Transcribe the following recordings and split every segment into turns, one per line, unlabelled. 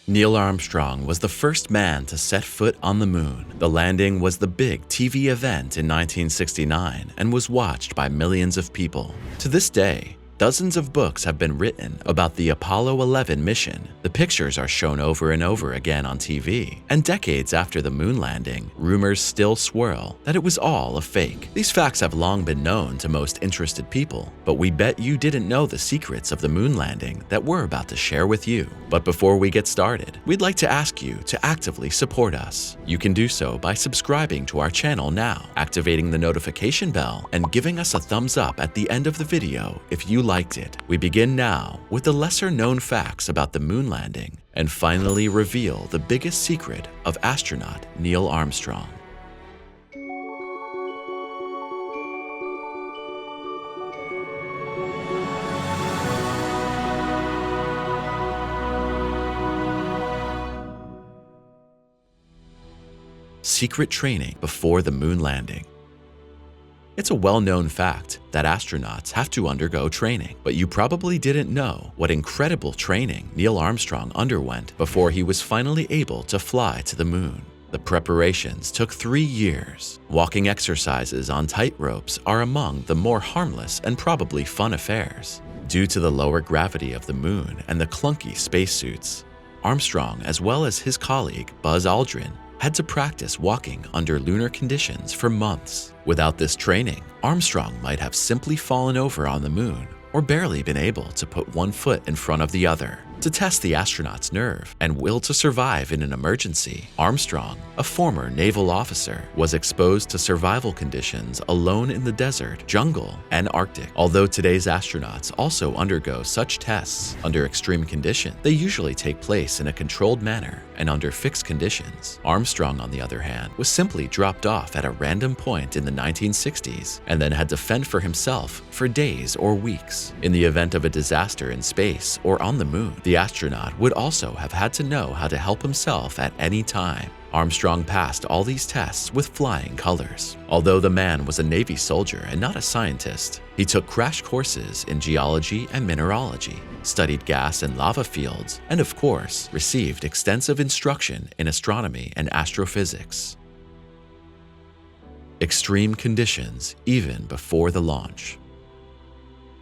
Neil Armstrong was the first man to set foot on the moon. The landing was the big TV event in 1969 and was watched by millions of people. To this day, dozens of books have been written about the Apollo 11 mission. The pictures are shown over and over again on TV. And decades after the moon landing, rumors still swirl that it was all a fake. These facts have long been known to most interested people, but we bet you didn't know the secrets of the moon landing that we're about to share with you. But before we get started, we'd like to ask you to actively support us. You can do so by subscribing to our channel now, activating the notification bell, and giving us a thumbs up at the end of the video if you liked it. We begin now with the lesser-known facts about the moon landing and finally reveal the biggest secret of astronaut Neil Armstrong. Secret training before the moon landing. It's a well-known fact that astronauts have to undergo training, but you probably didn't know what incredible training Neil Armstrong underwent before he was finally able to fly to the moon. The preparations took 3 years. Walking exercises on tight ropes are among the more harmless and probably fun affairs. Due to the lower gravity of the moon and the clunky spacesuits, Armstrong, as well as his colleague Buzz Aldrin, had to practice walking under lunar conditions for months. Without this training, Armstrong might have simply fallen over on the moon or barely been able to put one foot in front of the other. To test the astronaut's nerve and will to survive in an emergency, Armstrong, a former naval officer, was exposed to survival conditions alone in the desert, jungle, and Arctic. Although today's astronauts also undergo such tests under extreme conditions, they usually take place in a controlled manner and under fixed conditions. Armstrong, on the other hand, was simply dropped off at a random point in the 1960s and then had to fend for himself for days or weeks. In the event of a disaster in space or on the moon, the astronaut would also have had to know how to help himself at any time. Armstrong passed all these tests with flying colors. Although the man was a Navy soldier and not a scientist, he took crash courses in geology and mineralogy, studied gas and lava fields, and of course, received extensive instruction in astronomy and astrophysics. Extreme conditions even before the launch.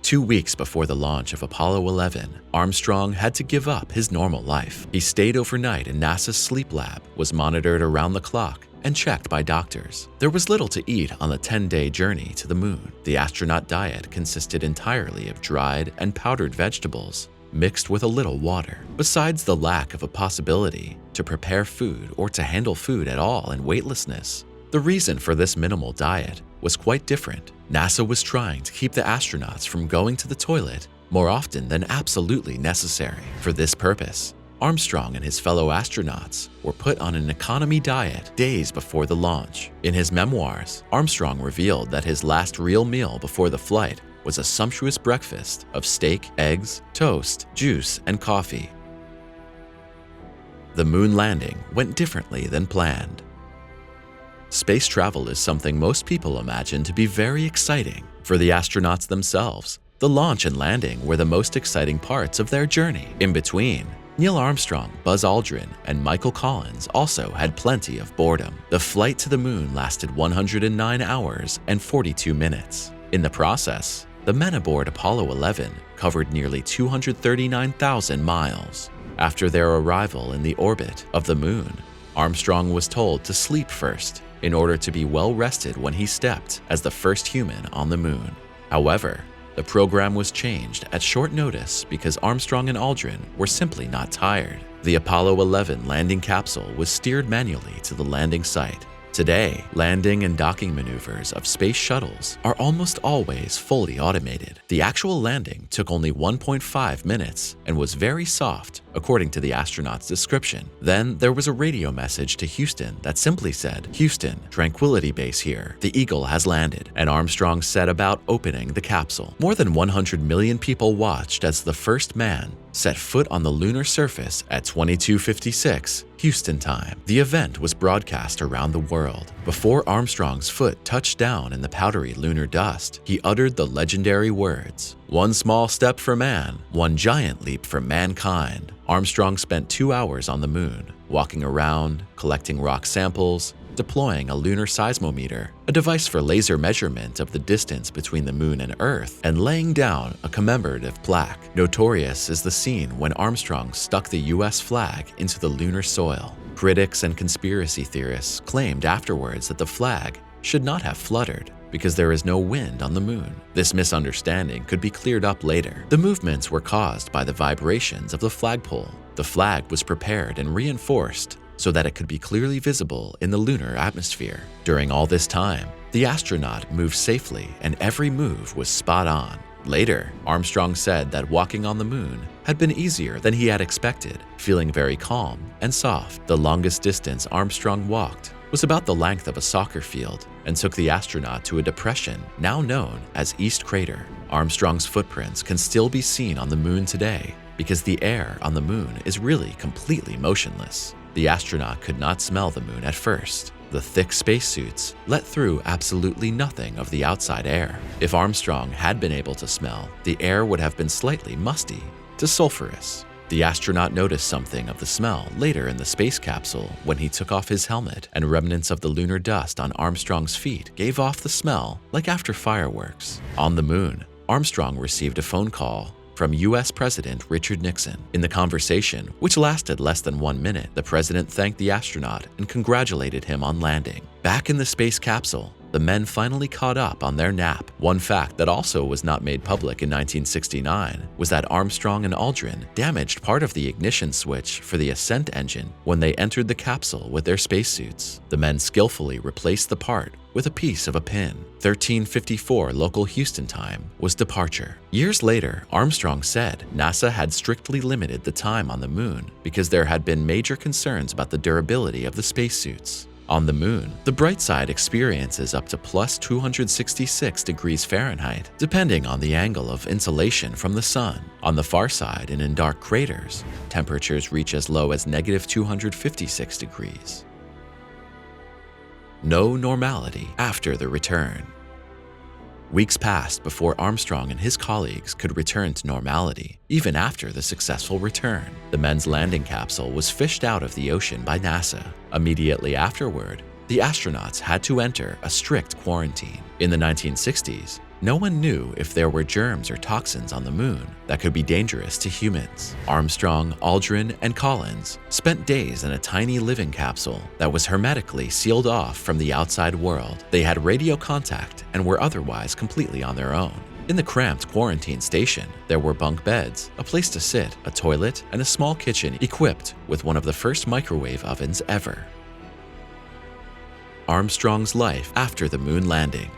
2 weeks before the launch of Apollo 11, Armstrong had to give up his normal life. He stayed overnight in NASA's sleep lab, was monitored around the clock, and checked by doctors. There was little to eat on the 10-day journey to the moon. The astronaut diet consisted entirely of dried and powdered vegetables, mixed with a little water. Besides the lack of a possibility to prepare food or to handle food at all in weightlessness, the reason for this minimal diet was quite different. NASA was trying to keep the astronauts from going to the toilet more often than absolutely necessary. For this purpose, Armstrong and his fellow astronauts were put on an economy diet days before the launch. In his memoirs, Armstrong revealed that his last real meal before the flight was a sumptuous breakfast of steak, eggs, toast, juice, and coffee. The moon landing went differently than planned. Space travel is something most people imagine to be very exciting. For the astronauts themselves, the launch and landing were the most exciting parts of their journey. In between, Neil Armstrong, Buzz Aldrin, and Michael Collins also had plenty of boredom. The flight to the moon lasted 109 hours and 42 minutes. In the process, the men aboard Apollo 11 covered nearly 239,000 miles. After their arrival in the orbit of the moon, Armstrong was told to sleep first in order to be well rested when he stepped as the first human on the moon. However, the program was changed at short notice because Armstrong and Aldrin were simply not tired. The Apollo 11 landing capsule was steered manually to the landing site. Today, landing and docking maneuvers of space shuttles are almost always fully automated. The actual landing took only 1.5 minutes and was very soft, according to the astronaut's description. Then there was a radio message to Houston that simply said, "Houston, Tranquility Base here. The Eagle has landed," and Armstrong set about opening the capsule. More than 100 million people watched as the first man set foot on the lunar surface at 22:56 Houston time. The event was broadcast around the world. Before Armstrong's foot touched down in the powdery lunar dust, he uttered the legendary words, "One small step for man, one giant leap for mankind." Armstrong spent 2 hours on the moon, walking around, collecting rock samples, deploying a lunar seismometer, a device for laser measurement of the distance between the moon and Earth, and laying down a commemorative plaque. Notorious is the scene when Armstrong stuck the US flag into the lunar soil. Critics and conspiracy theorists claimed afterwards that the flag should not have fluttered because there is no wind on the moon. This misunderstanding could be cleared up later. The movements were caused by the vibrations of the flagpole. The flag was prepared and reinforced so that it could be clearly visible in the lunar atmosphere. During all this time, the astronaut moved safely and every move was spot on. Later, Armstrong said that walking on the moon had been easier than he had expected, feeling very calm and soft. The longest distance Armstrong walked was about the length of a soccer field and took the astronaut to a depression now known as East Crater. Armstrong's footprints can still be seen on the moon today because the air on the moon is really completely motionless. The astronaut could not smell the moon at first. The thick spacesuits let through absolutely nothing of the outside air. If Armstrong had been able to smell, the air would have been slightly musty to sulfurous. The astronaut noticed something of the smell later in the space capsule when he took off his helmet, and remnants of the lunar dust on Armstrong's feet gave off the smell like after fireworks. On the moon, Armstrong received a phone call from US President Richard Nixon. In the conversation, which lasted less than 1 minute, the president thanked the astronaut and congratulated him on landing. Back in the space capsule, the men finally caught up on their nap. One fact that also was not made public in 1969 was that Armstrong and Aldrin damaged part of the ignition switch for the ascent engine when they entered the capsule with their spacesuits. The men skillfully replaced the part with a piece of a pin. 13:54 local Houston time was departure. Years later, Armstrong said NASA had strictly limited the time on the moon because there had been major concerns about the durability of the spacesuits. On the moon, the bright side experiences up to plus 266 degrees Fahrenheit, depending on the angle of insolation from the sun. On the far side and in dark craters, temperatures reach as low as negative 256 degrees. No normality after the return. Weeks passed before Armstrong and his colleagues could return to normality, even after the successful return. The men's landing capsule was fished out of the ocean by NASA. Immediately afterward, the astronauts had to enter a strict quarantine. In the 1960s, no one knew if there were germs or toxins on the moon that could be dangerous to humans. Armstrong, Aldrin, and Collins spent days in a tiny living capsule that was hermetically sealed off from the outside world. They had radio contact and were otherwise completely on their own. In the cramped quarantine station, there were bunk beds, a place to sit, a toilet, and a small kitchen equipped with one of the first microwave ovens ever. Armstrong's life after the moon landing.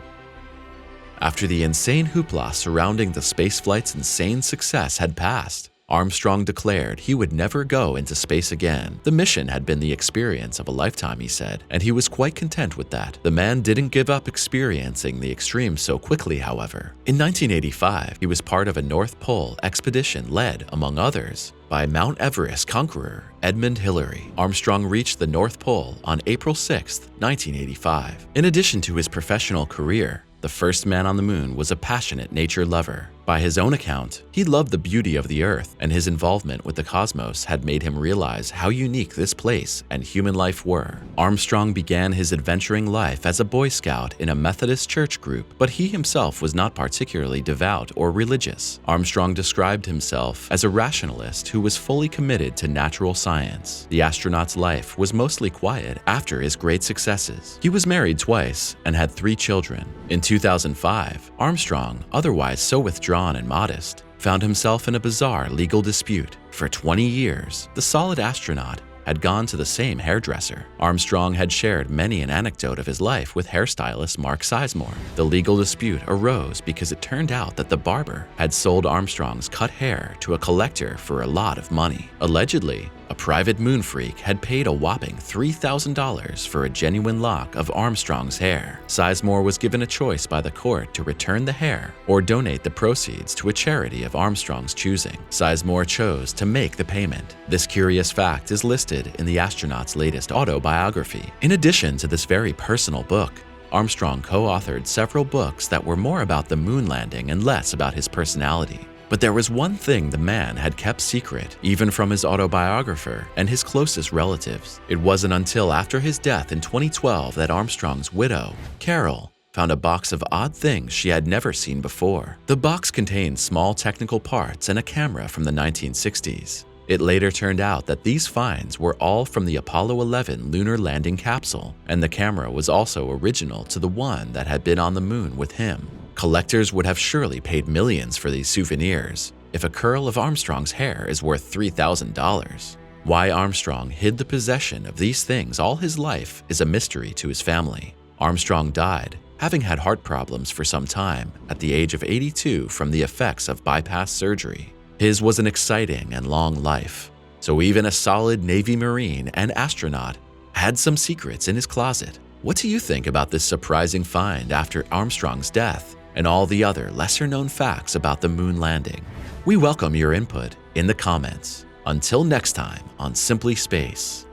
After the insane hoopla surrounding the spaceflight's insane success had passed, Armstrong declared he would never go into space again. The mission had been the experience of a lifetime, he said, and he was quite content with that. The man didn't give up experiencing the extremes so quickly, however. In 1985, he was part of a North Pole expedition led, among others, by Mount Everest conqueror Edmund Hillary. Armstrong reached the North Pole on April 6, 1985. In addition to his professional career, the first man on the moon was a passionate nature lover. By his own account, he loved the beauty of the Earth, and his involvement with the cosmos had made him realize how unique this place and human life were. Armstrong began his adventuring life as a Boy Scout in a Methodist church group, but he himself was not particularly devout or religious. Armstrong described himself as a rationalist who was fully committed to natural science. The astronaut's life was mostly quiet after his great successes. He was married twice and had 3 children. In 2005, Armstrong, otherwise so withdrawn and modest, found himself in a bizarre legal dispute. For 20 years, the solid astronaut had gone to the same hairdresser. Armstrong had shared many an anecdote of his life with hairstylist Mark Sizemore. The legal dispute arose because it turned out that the barber had sold Armstrong's cut hair to a collector for a lot of money. Allegedly, a private moon freak had paid a whopping $3,000 for a genuine lock of Armstrong's hair. Sizemore was given a choice by the court to return the hair or donate the proceeds to a charity of Armstrong's choosing. Sizemore chose to make the payment. This curious fact is listed in the astronaut's latest autobiography. In addition to this very personal book, Armstrong co-authored several books that were more about the moon landing and less about his personality. But there was one thing the man had kept secret, even from his autobiographer and his closest relatives. It wasn't until after his death in 2012 that Armstrong's widow, Carol, found a box of odd things she had never seen before. The box contained small technical parts and a camera from the 1960s. It later turned out that these finds were all from the Apollo 11 lunar landing capsule, and the camera was also original to the one that had been on the moon with him. Collectors would have surely paid millions for these souvenirs if a curl of Armstrong's hair is worth $3,000. Why Armstrong hid the possession of these things all his life is a mystery to his family. Armstrong died, having had heart problems for some time, at the age of 82 from the effects of bypass surgery. His was an exciting and long life, so even a solid Navy Marine and astronaut had some secrets in his closet. What do you think about this surprising find after Armstrong's death and all the other lesser-known facts about the moon landing? We welcome your input in the comments. Until next time on Simply Space.